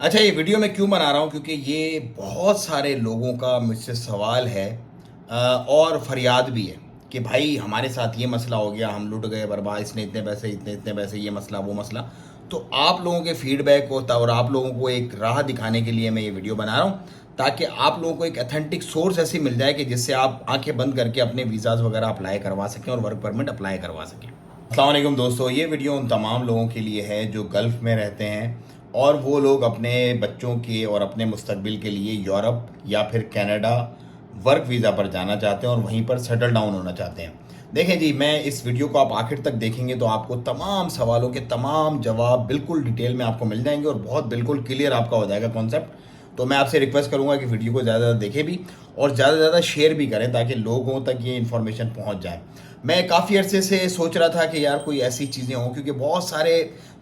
अच्छा, ये वीडियो मैं क्यों बना रहा हूँ, क्योंकि ये बहुत सारे लोगों का मुझसे सवाल है और फरियाद भी है कि भाई हमारे साथ ये मसला हो गया, हम लुट गए, बर्बाद, इसने इतने पैसे, इतने इतने पैसे, ये मसला वो मसला। तो आप लोगों के फीडबैक होता और आप लोगों को एक राह दिखाने के लिए मैं ये वीडियो बना रहा हूँ, ताकि आप लोगों को एक अथेंटिक सोर्स ऐसी मिल जाए कि जिससे आप आंखें बंद करके अपने वीज़ाज़ वगैरह अप्लाई करवा सकें और वर्क परमिट अप्लाई करवा सकें। अस्सलाम वालेकुम दोस्तों, ये वीडियो उन तमाम लोगों के लिए है जो गल्फ़ में रहते हैं और वो लोग अपने बच्चों के और अपने मुस्तकबिल के लिए यूरोप या फिर कनाडा वर्क वीज़ा पर जाना चाहते हैं और वहीं पर सेटल डाउन होना चाहते हैं। देखें जी, मैं इस वीडियो को आप आखिर तक देखेंगे तो आपको तमाम सवालों के तमाम जवाब बिल्कुल डिटेल में आपको मिल जाएंगे और बहुत बिल्कुल क्लियर आपका हो जाएगा कॉन्सेप्ट। तो मैं आपसे रिक्वेस्ट करूंगा कि वीडियो को ज़्यादा देखें भी और ज़्यादा से ज़्यादा शेयर भी करें ताकि लोगों तक ये इन्फॉर्मेशन पहुंच जाए। मैं काफ़ी अरसे से सोच रहा था कि यार कोई ऐसी चीज़ें हों, क्योंकि बहुत सारे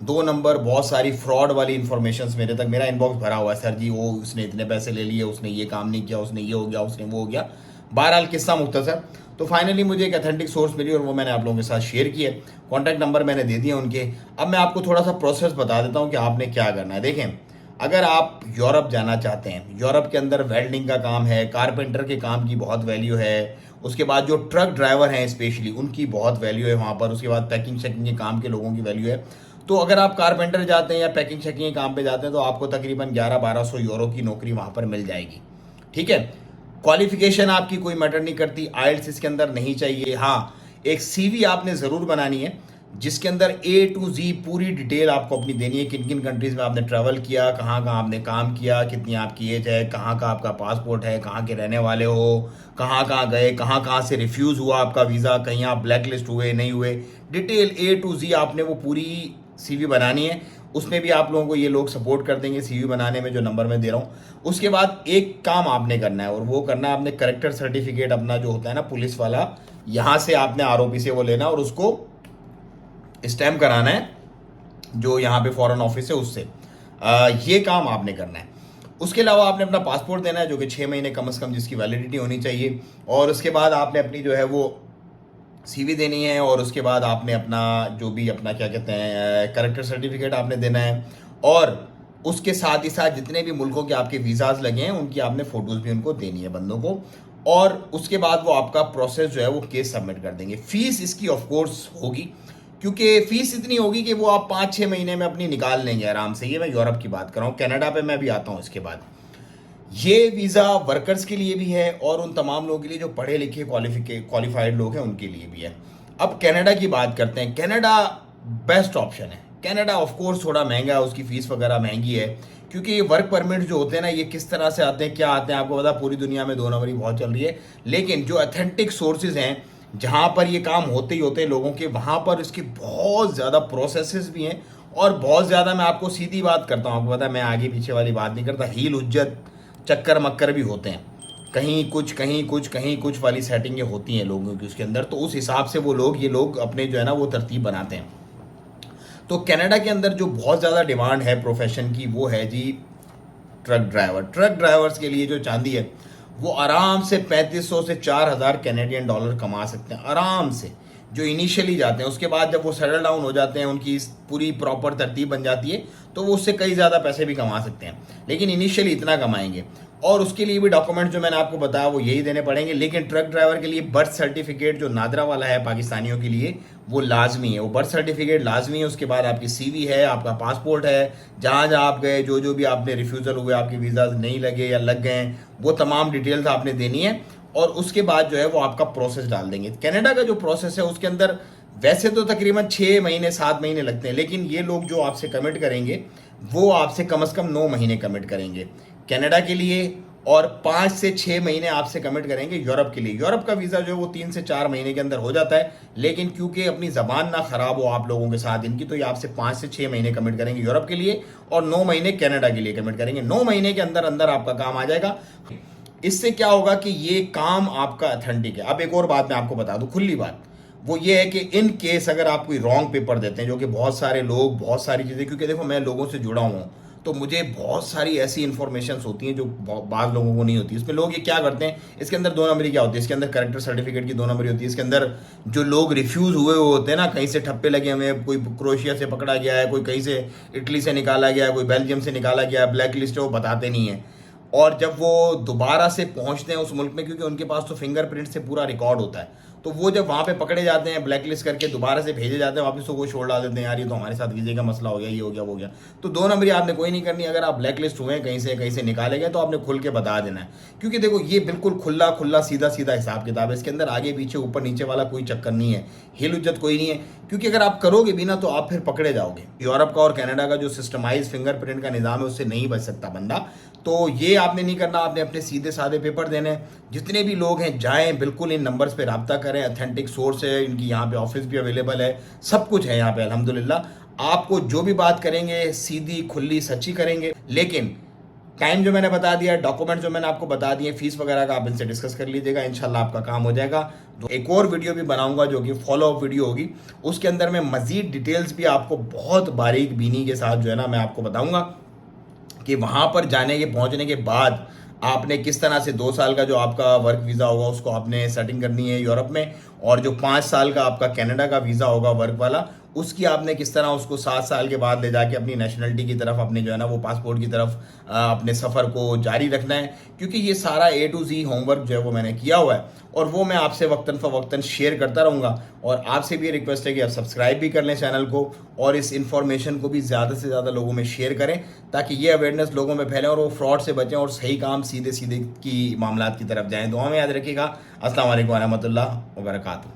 2 नंबर, बहुत सारी फ्रॉड वाली इन्फॉर्मेशन मेरे तक, मेरा इनबॉक्स भरा हुआ है, सर जी वो उसने इतने पैसे ले लिए, उसने ये काम नहीं किया, उसने ये हो गया, उसने वो हो गया। बहरहाल किस्सा मुख्तसर। तो फाइनली मुझे एक अथेंटिक सोर्स मिली और वो मैंने आप लोगों के साथ शेयर किया। कॉन्टैक्ट नंबर मैंने दे दिए उनके। अब मैं आपको थोड़ा सा प्रोसेस बता देता हूँ कि आपने क्या करना है। देखें, अगर आप यूरोप जाना चाहते हैं, यूरोप के अंदर वेल्डिंग का काम है, कारपेंटर के काम की बहुत वैल्यू है, उसके बाद जो ट्रक ड्राइवर हैं स्पेशली उनकी बहुत वैल्यू है वहाँ पर, उसके बाद पैकिंग शैकिंग के काम के लोगों की वैल्यू है। तो अगर आप कारपेंटर जाते हैं या पैकिंग शैकिंग के काम पे जाते हैं तो आपको तकरीबन 1100-1200 यूरो की नौकरी वहाँ पर मिल जाएगी। ठीक है, क्वालिफिकेशन आपकी कोई मैटर नहीं करती, आइल्स इसके अंदर नहीं चाहिए। हाँ, एक सीवी आपने ज़रूर बनानी है जिसके अंदर ए टू जी पूरी डिटेल आपको अपनी देनी है, किन किन कंट्रीज़ में आपने ट्रैवल किया, कहाँ कहाँ आपने काम किया, कितनी आपकी एज है, कहाँ का आपका पासपोर्ट है, कहाँ के रहने वाले हो, कहाँ कहाँ गए, कहाँ कहाँ से रिफ्यूज़ हुआ आपका वीज़ा, कहीं आप ब्लैक लिस्ट हुए नहीं हुए, डिटेल ए टू जी आपने वो पूरी सीवी बनानी है। उसमें भी आप लोगों को ये लोग सपोर्ट कर देंगे सीवी बनाने में, जो नंबर मैं दे रहा हूँ। उसके बाद एक काम आपने करना है और वो करना है आपने करेक्टर सर्टिफिकेट अपना जो होता है ना पुलिस वाला, यहाँ से आपने आरओपी से वो लेना और उसको स्टैम्प कराना है, जो यहाँ पे फॉरेन ऑफिस है उससे। ये काम आपने करना है। उसके अलावा आपने अपना पासपोर्ट देना है जो कि 6 महीने कम से कम जिसकी वैलिडिटी होनी चाहिए। और उसके बाद आपने अपनी जो है वो सीवी देनी है और उसके बाद आपने अपना जो भी अपना क्या कहते हैं करेक्टर सर्टिफिकेट आपने देना है। और उसके साथ ही साथ जितने भी मुल्कों के आपके वीज़ाज लगे हैं उनकी आपने फ़ोटोज़ भी उनको देनी है बंदों को। और उसके बाद वो आपका प्रोसेस जो है वो केस सबमिट कर देंगे। फ़ीस इसकी ऑफ कोर्स होगी, क्योंकि फ़ीस इतनी होगी कि वो आप 5-6 महीने में अपनी निकाल लेंगे आराम से। ये मैं यूरोप की बात कर रहा हूँ, कनाडा पे मैं भी आता हूँ इसके बाद। ये वीज़ा वर्कर्स के लिए भी है और उन तमाम लोगों के लिए जो पढ़े लिखे क्वालिफाइड लोग हैं उनके लिए भी है। अब कनाडा की बात करते हैं। कनाडा बेस्ट ऑप्शन है। कनाडा ऑफ कोर्स थोड़ा महंगा है, उसकी फ़ीस वगैरह महंगी है, क्योंकि ये वर्क परमिट जो होते हैं ना, ये किस तरह से आते हैं, क्या आते हैं, आपको पता, पूरी दुनिया में 2 नंबरी बहुत चल रही है। लेकिन जो अथेंटिक सोर्सेज हैं जहाँ पर ये काम होते ही होते हैं लोगों के, वहाँ पर इसके बहुत ज़्यादा प्रोसेसेस भी हैं और बहुत ज़्यादा, मैं आपको सीधी बात करता हूँ, आपको पता है मैं आगे पीछे वाली बात नहीं करता, हील हुज्जत चक्कर मक्कर भी होते हैं, कहीं कुछ कहीं कुछ कहीं कुछ वाली सेटिंगें होती हैं लोगों की उसके अंदर। तो उस हिसाब से वो लोग ये लोग अपने जो है ना वो तरतीब बनाते हैं। तो कनाडा के अंदर जो बहुत ज़्यादा डिमांड है प्रोफेशन की वो है जी ट्रक ड्राइवर। ट्रक ड्राइवर्स के लिए जो चांदी है वो आराम से 3500 से 4000 कैनेडियन डॉलर कमा सकते हैं आराम से, जो इनिशियली जाते हैं। उसके बाद जब वो सेटल डाउन हो जाते हैं, उनकी पूरी प्रॉपर तरतीब बन जाती है, तो वो उससे कई ज़्यादा पैसे भी कमा सकते हैं, लेकिन इनिशियली इतना कमाएंगे। और उसके लिए भी डॉक्यूमेंट जो मैंने आपको बताया वो यही देने पड़ेंगे। लेकिन ट्रक ड्राइवर के लिए बर्थ सर्टिफिकेट जो नादरा वाला है पाकिस्तानियों के लिए, वो लाजमी है, वो बर्थ सर्टिफिकेट लाजमी है। उसके बाद आपकी सीवी है, आपका पासपोर्ट है, जहाँ जहाँ आप गए, जो जो भी आपने रिफ्यूज़ल हुए, आपके वीज़ा नहीं लगे या लग गए, वो तमाम डिटेल्स आपने देनी है। और उसके बाद जो है वो आपका प्रोसेस डाल देंगे। कनाडा का जो प्रोसेस है उसके अंदर वैसे तो तकरीबन 6 महीने 7 महीने लगते हैं, लेकिन ये लोग जो आपसे कमिट करेंगे वो आपसे कम से कम 9 महीने कमिट करेंगे कनाडा के लिए, और 5 से 6 महीने आपसे कमिट करेंगे यूरोप के लिए। यूरोप का वीज़ा जो है वो 3 से 4 महीने के अंदर हो जाता है, लेकिन क्योंकि अपनी ज़बान ना ख़राब हो आप लोगों के साथ इनकी, तो ये आपसे 5 से 6 महीने कमिट करेंगे यूरोप के लिए और 9 महीने कनाडा के लिए कमिट करेंगे। 9 महीने के अंदर अंदर आपका काम आ जाएगा। इससे क्या होगा कि ये काम आपका अथेंटिक है। अब एक और बात मैं आपको बता दूं, खुली बात, वो ये है कि इन केस अगर आप कोई रॉन्ग पेपर देते हैं, जो कि बहुत सारे लोग बहुत सारी चीज़ें, क्योंकि देखो मैं लोगों से जुड़ा हुआ हूँ, तो मुझे बहुत सारी ऐसी इन्फॉर्मेशंस होती हैं जो बाद लोगों को नहीं होती। इसमें लोग ये क्या करते हैं, इसके अंदर 2 नंबरी क्या होती है, इसके अंदर करेक्टर सर्टिफिकेट की 2 नंबरी होती है, इसके अंदर जो लोग रिफ्यूज़ हुए होते हैं ना, कहीं से ठप्पे लगे, हमें कोई क्रोएशिया से पकड़ा गया है, कोई कहीं से इटली से निकाला गया है, कोई बेल्जियम से निकाला गया है, ब्लैक लिस्ट है, वो बताते नहीं हैं। और जब वो दोबारा से पहुंचते हैं उस मुल्क में, क्योंकि उनके पास तो फिंगरप्रिंट से पूरा रिकॉर्ड होता है, तो वो जब वहाँ पे पकड़े जाते हैं, ब्लैक लिस्ट करके दोबारा से भेजे जाते हैं वापस, तो वो छोड़ डाल देते हैं, यार ये तो हमारे साथ वीजे का मसला हो गया, ये हो गया, वो हो गया। तो 2 नंबरी आपने कोई नहीं करनी। अगर आप ब्लैक लिस्ट हुए हैं, कहीं से निकाले गए, तो आपने खुल के बता देना है, क्योंकि देखो ये बिल्कुल खुला खुला सीधा सीधा हिसाब किताब है। इसके अंदर आगे पीछे ऊपर नीचे वाला कोई चक्कर नहीं है, हिल उज्जत कोई नहीं है, क्योंकि अगर आप करोगे भी ना तो आप फिर पकड़े जाओगे। यूरोप का और कनाडा का जो सिस्टमाइज फिंगरप्रिंट का निज़ाम है उससे नहीं बच सकता बंदा। तो ये आपने नहीं करना, आपने अपने सीधे साधे पेपर देने हैं। जितने भी लोग हैं जाएं, बिल्कुल इन नंबर्स पे रब्ता करें, ऑथेंटिक सोर्स है इनकी, यहाँ पे ऑफिस भी अवेलेबल है, सब कुछ है यहाँ पे अल्हम्दुलिल्लाह। आपको जो भी बात करेंगे सीधी खुली सच्ची करेंगे, लेकिन टाइम जो मैंने बता दिया, डॉक्यूमेंट जो मैंने आपको बता दिए, फीस वगैरह का आप इनसे डिस्कस कर लीजिएगा, इंशाल्लाह आपका काम हो जाएगा। तो एक और वीडियो भी बनाऊंगा जो कि फॉलो अप वीडियो होगी, उसके अंदर मैं मजीद डिटेल्स भी आपको बहुत बारीक बीनी के साथ जो है ना मैं आपको बताऊंगा कि वहाँ पर जाने के पहुँचने के बाद आपने किस तरह से 2 साल का जो आपका वर्क वीज़ा होगा उसको आपने सेटिंग करनी है यूरोप में, और जो 5 साल का आपका कनाडा का वीज़ा होगा वर्क वाला, उसकी आपने किस तरह उसको 7 साल के बाद ले जाके अपनी नेशनलिटी की तरफ, अपने जो है ना वो पासपोर्ट की तरफ अपने सफ़र को जारी रखना है। क्योंकि ये सारा A to Z होमवर्क जो है वो मैंने किया हुआ है, और वो मैं आपसे वक्तन फ़वक्तन शेयर करता रहूँगा। और आपसे भी रिक्वेस्ट है कि आप सब्सक्राइब भी कर लें चैनल को, और इस इन्फॉर्मेशन को भी ज़्यादा से ज़्यादा लोगों में शेयर करें, ताकि ये अवेयरनेस लोगों में फैले और वो फ्रॉड से बचें और सही काम सीधे सीधे की मामलात की तरफ जाएँ। दुआ में याद रखिएगा। अस्सलाम वालेकुम व रहमतुल्लाह व बरकातहू।